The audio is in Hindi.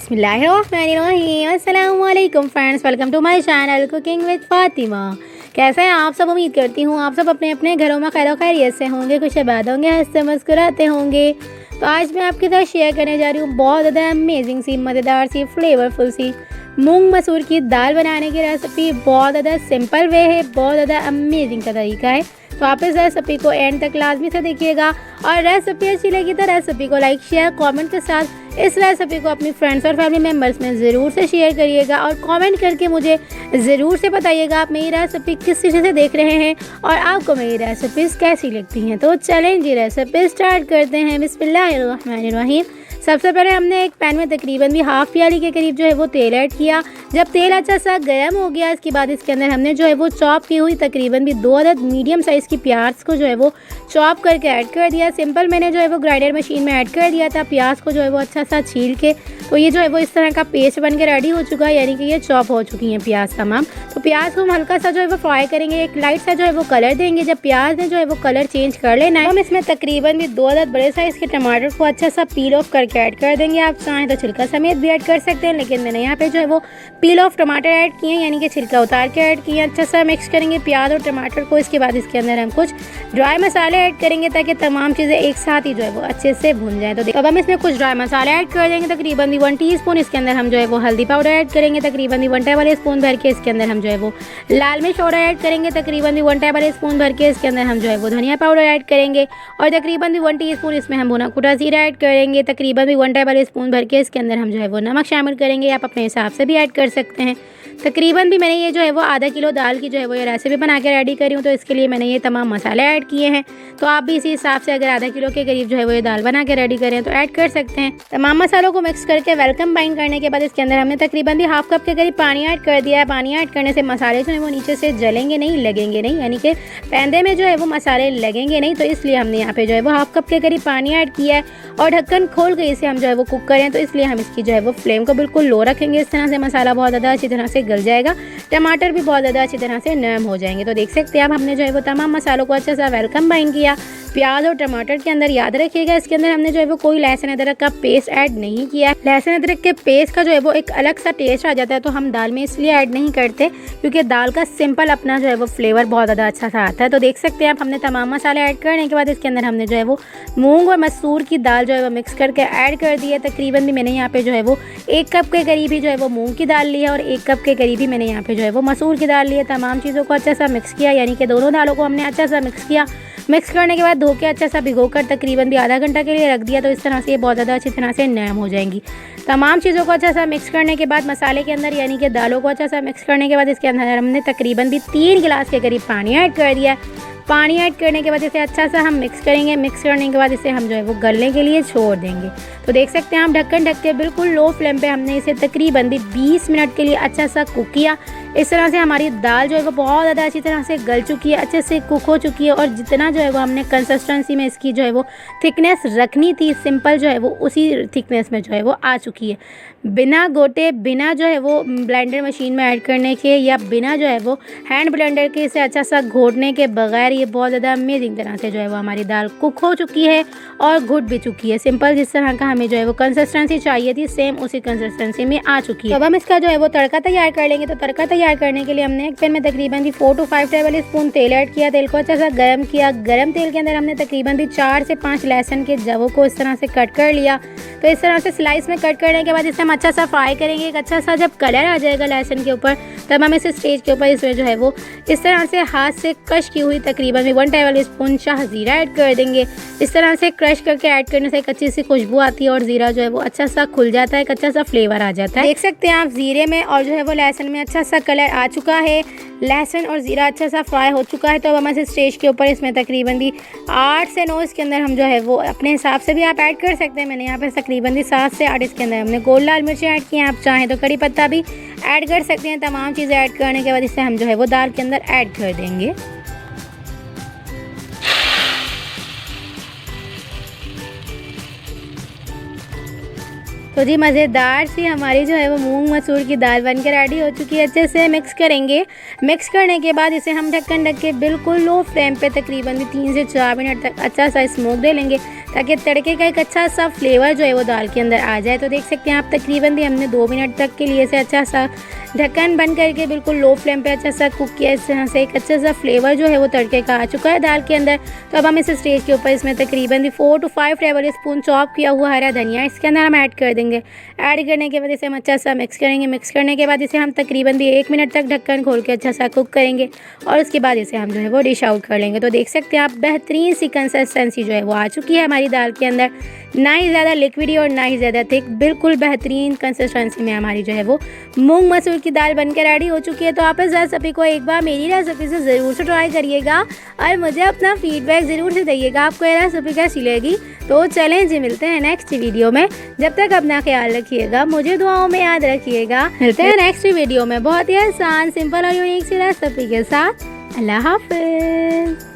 बिस्मिल्लाहिर्रहमानिर्रहीम। अस्सलाम वालेकुम friends, welcome to my channel cooking with Fatima. कैसे हैं आप सब? उम्मीद करती हूँ आप सब अपने अपने घरों में खैर खैरियत से होंगे, खुश आबाद होंगे, हंसते मुस्कुराते होंगे। तो आज मैं आपके साथ शेयर करने जा रही हूँ बहुत ज़्यादा अमेजिंग सी, मज़ेदार सी, फ्लेवरफुल सी मूंग मसूर की दाल बनाने की रेसिपी। बहुत ज़्यादा सिंपल वे है, बहुत ज़्यादा अमेजिंग का तरीका है। तो आप इस रेसिपी को एंड तक लाजमी से देखिएगा और रेसिपी अच्छी लगी तो रेसिपी को लाइक शेयर कमेंट के साथ इस रेसिपी को अपनी फ्रेंड्स और फैमिली मेम्बर्स में ज़रूर से शेयर करिएगा और कमेंट करके मुझे ज़रूर से बताइएगा आप मेरी रेसिपी किस चीज़ से देख रहे हैं और आपको मेरी रेसिपीज़ कैसी लगती हैं। तो चलें जी, रेसिपी स्टार्ट करते हैं। बिस्मिल्लाहिर्रहमानिर्रहीम। सबसे पहले हमने एक पैन में तकरीबन भी हाफ़ प्याली के करीब जो है वो तेल ऐड किया। जब तेल अच्छा सा गर्म हो गया, इसके बाद इसके अंदर हमने जो है वो चॉप की हुई तकरीबन भी 2 अदद मीडियम साइज़ की प्याज को जो है वो चॉप करके ऐड कर दिया। सिंपल मैंने जो है वो ग्राइंडर मशीन में ऐड कर दिया था। प्याज को जो है वो अच्छा सा छील के तो ये जो है वो इस तरह का पेस्ट बन के रेडी हो चुका है, यानी कि ये चॉप हो चुकी हैं प्याज तमाम। तो प्याज को हम हल्का सा जो है वो फ्राई करेंगे, एक लाइट सा जो है वो कलर देंगे। जब प्याज ने जो है वो कलर चेंज कर लेना है, हम इसमें तकरीबन भी 2 अदद बड़े साइज़ के टमाटर को अच्छा सा पील ऑफ करके ऐड कर देंगे। आप चाहें तो छिलका समेत भी ऐड कर सकते हैं, लेकिन मैंने यहाँ पे जो है वो पील ऑफ टमाटर ऐड किए, यानी कि छिलका उतार के ऐड किए। अच्छा सा मिक्स करेंगे प्याज और टमाटर को। इसके बाद इसके अंदर हम कुछ ड्राई मसाले ऐड करेंगे ताकि तमाम चीज़ें एक साथ ही जो है वो अच्छे से भुन जाएं। तो अब हम इसमें कुछ ड्राई मसाले ऐड कर देंगे, तकरीबन 1 टीस्पून। इसके अंदर हम जो है वो हल्दी पाउडर ऐड करेंगे, तकरीबन 1 टेबल स्पून भर के। इसके अंदर हम जो है वो लाल मिर्च पाउडर ऐड करेंगे, तकरीबन 1 टेबल स्पून भर के। इसके अंदर हम जो है वो धनिया पाउडर ऐड करेंगे और तकरीबन 1 टीस्पून इसमें हम भुना कुटा जीरा ऐड करेंगे, तकरीबन 1 टेबल स्पून भर के। इसके अंदर हम जो है वो नमक शामिल करेंगे, आप अपने हिसाब से भी ऐड कर सकते हैं। तकरीबन भी मैंने ये जो है वो आधा किलो दाल की जो है वो ये रेसिपी बना के रेडी करी हूँ, तो इसके लिए मैंने ये तमाम मसाले ऐड किए हैं। तो आप भी इसी हिसाब से अगर आधा किलो के करीब जो है वो ये दाल बना के रेडी करें तो ऐड कर सकते हैं। तमाम मसालों को मिक्स करके वेलकम बाइंड करने के बाद इसके अंदर हमने तकरीबन भी हाफ कप के करीब पानी ऐड कर दिया है। पानी ऐड करने से मसाले जो है वो नीचे से जलेंगे नहीं, लगेंगे नहीं, यानी कि पैंदे में जो है वो मसाले लगेंगे नहीं। तो इसलिए हमने यहाँ पे जो है वो हाफ कप के करीब पानी ऐड किया है और ढक्कन खोल के इसे हम जो है वो कुक करें। तो इसलिए हम इसकी जो है वो फ्लेम को बिल्कुल लो रखेंगे। इस तरह से मसाला बहुत ज़्यादा अच्छी तरह से गल जाएगा, टमाटर भी बहुत ज़्यादा अच्छी तरह से नरम हो जाएंगे। तो देख सकते हैं आप, हमने जो है वो तमाम मसालों को अच्छा सा वेलकम बाइंड किया प्याज और टमाटर के अंदर। याद रखिएगा इसके अंदर हमने जो है वो कोई लहसुन अदरक का पेस्ट ऐड नहीं किया है। लहसुन अदरक के पेस्ट का जो है वो एक अलग सा टेस्ट आ जाता है, तो हम दाल में इसलिए ऐड नहीं करते क्योंकि दाल का सिंपल अपना जो है वो फ्लेवर बहुत ज़्यादा अच्छा सा आता है। तो देख सकते हैं आप, हमने तमाम मसाले ऐड करने के बाद इसके अंदर हमने जो है वो मूंग और मसूर की दाल जो है वो मिक्स करके ऐड कर दी है। तकरीबन भी मैंने यहाँ पे जो है वो 1 कप के करीब ही जो है वो मूंग की दाल ली है और 1 कप के करीब ही मैंने यहाँ पे जो है वो मसूर की दाल ली है। तमाम चीज़ों को अच्छा सा मिक्स किया, यानी कि दोनों दालों को हमने अच्छा सा मिक्स किया। मिक्स करने के बाद धो के अच्छा सा भिगोकर तकरीबन भी आधा घंटा के लिए रख दिया। तो इस तरह से ये बहुत ज़्यादा अच्छी तरह से नरम हो जाएंगी। तमाम चीज़ों को अच्छा सा मिक्स करने के बाद मसाले के अंदर, यानी कि दालों को अच्छा सा मिक्स करने के बाद इसके अंदर हमने तकरीबन भी 3 गिलास के करीब पानी ऐड कर दिया। पानी ऐड करने के बाद इसे अच्छा सा हम मिक्स करेंगे। मिक्स करने के बाद इसे हम जो है वो गलने के लिए छोड़ देंगे। तो देख सकते हैं आप, ढक्कन ढक के बिल्कुल लो फ्लेम पे हमने इसे तकरीबन भी 20 मिनट के लिए अच्छा सा कुक किया। इस तरह से हमारी दाल जो है वो बहुत ज़्यादा अच्छी तरह से गल चुकी है, अच्छे से कुक हो चुकी है और जितना जो है वो हमने कंसिस्टेंसी में इसकी जो है वो थिकनेस रखनी थी सिंपल जो है वो उसी थिकनेस में जो है वो आ चुकी है। बिना गोटे, बिना जो है वो ब्लेंडर मशीन में ऐड करने के या बिना जो है वो हैंड ब्लेंडर के इसे अच्छा सा घोटने के बगैर ये बहुत ज़्यादा अमेजिंग तरह से जो है वो हमारी दाल कुक हो चुकी है और घुट भी चुकी है। सिंपल जिस तरह का हमें जो है वो कंसिस्टेंसी चाहिए थी सेम उसी कंसिस्टेंसी में आ चुकी है। अब हम इसका जो है वो तड़का तैयार कर लेंगे। तो तड़का तैयार करने के लिए हमने एक पैन में तकरीबन भी 4 to 5 टेबल स्पून तेल ऐड किया। तेल को अच्छा सा गर्म किया। गर्म तेल के अंदर हमने तकरीबन भी 4 से 5 लहसुन के जवों को इस तरह से कट कर लिया। तो इस तरह से स्लाइस में कट करने के बाद इसे हम अच्छा सा फ्राई करेंगे। एक अच्छा सा जब कलर आ जाएगा लहसुन के ऊपर, तब हम इस स्टेज के ऊपर इसमें जो है वो इस तरह से हाथ से क्रश की हुई तकरीबन 1 टेबल स्पून शाह ज़ीरा ऐड कर देंगे। इस तरह से क्रश करके ऐड करने से एक अच्छी सी खुशबू आती है और ज़ीरा जो है वो अच्छा सा खुल जाता है, एक अच्छा सा फ्लेवर आ जाता है। देख सकते हैं आप, ज़ीरे में और जो है वो लहसुन में अच्छा सा कलर आ चुका है। लहसुन और ज़ीरा अच्छा सा फ्राई हो चुका है। तो अब हम इस स्टेज के ऊपर इसमें तकरीबन भी 8 से 9 इसके अंदर हम जो है वो अपने हिसाब से भी आप ऐड कर सकते हैं। मैंने यहाँ पे तकरीबन भी 7 से 8 इसके अंदर हमने गोल लाल मिर्चें ऐड की हैं। आप चाहें तो कड़ी पत्ता भी ऐड कर सकते हैं। तमाम चीज़ें ऐड करने के बाद इसे हम जो है वो दाल के अंदर ऐड कर देंगे। तो जी मज़ेदार सी हमारी जो है वो मूंग मसूर की दाल बनकर रेडी हो चुकी है। अच्छे से मिक्स करेंगे। मिक्स करने के बाद इसे हम ढक्कन ढक के बिल्कुल लो फ्लेम पे तकरीबन 3 से 4 मिनट तक अच्छा सा स्मोक दे लेंगे, ताकि तड़के का एक अच्छा सा फ्लेवर जो है वो दाल के अंदर आ जाए। तो देख सकते हैं आप तकरीबन भी हमने 2 मिनट तक के लिए इसे अच्छा सा ढक्कन बंद करके बिल्कुल लो फ्लेम पे अच्छा सा कुक किया। इस तरह से एक अच्छा सा फ्लेवर जो है वो तड़के का आ चुका है दाल के अंदर। तो अब हम इस स्टेज के ऊपर इसमें तकरीबन 4 to 5 टेबल स्पून चॉप किया हुआ हरा धनिया इसके अंदर हम ऐड कर देंगे। ऐड करने के बाद इसे हम अच्छा सा मिक्स करेंगे। मिक्स करने के बाद इसे हम तकरीबन भी 1 मिनट तक ढक्कन खोल के अच्छा सा कुक करेंगे और उसके बाद इसे हम जो है वो डिश आउट कर लेंगे। तो देख सकते हैं आप बेहतरीन सी कंसिस्टेंसी जो है वो आ चुकी है हमारी दाल के अंदर, ना ही ज़्यादा लिक्विडी और ना ही ज़्यादा थिक, बिल्कुल बेहतरीन कंसिस्टेंसी में हमारी जो है वो मूंग मसूर की दाल बनकर रेडी हो चुकी है। तो आप इस रेसिपी को एक बार मेरी रेसिपी से ज़रूर से ट्राई करिएगा और मुझे अपना फीडबैक ज़रूर से दीजिएगा आपको ये रेसिपी कैसी लगी। तो चलें जी, मिलते हैं नेक्स्ट वीडियो में। जब तक अपना ख्याल रखिएगा, मुझे दुआओं में याद रखिएगा। मिलते हैं नेक्स्ट वीडियो में बहुत ही आसान, सिंपल और यूनिक सी रेसिपी के साथ। अल्लाह हाफ़िज़।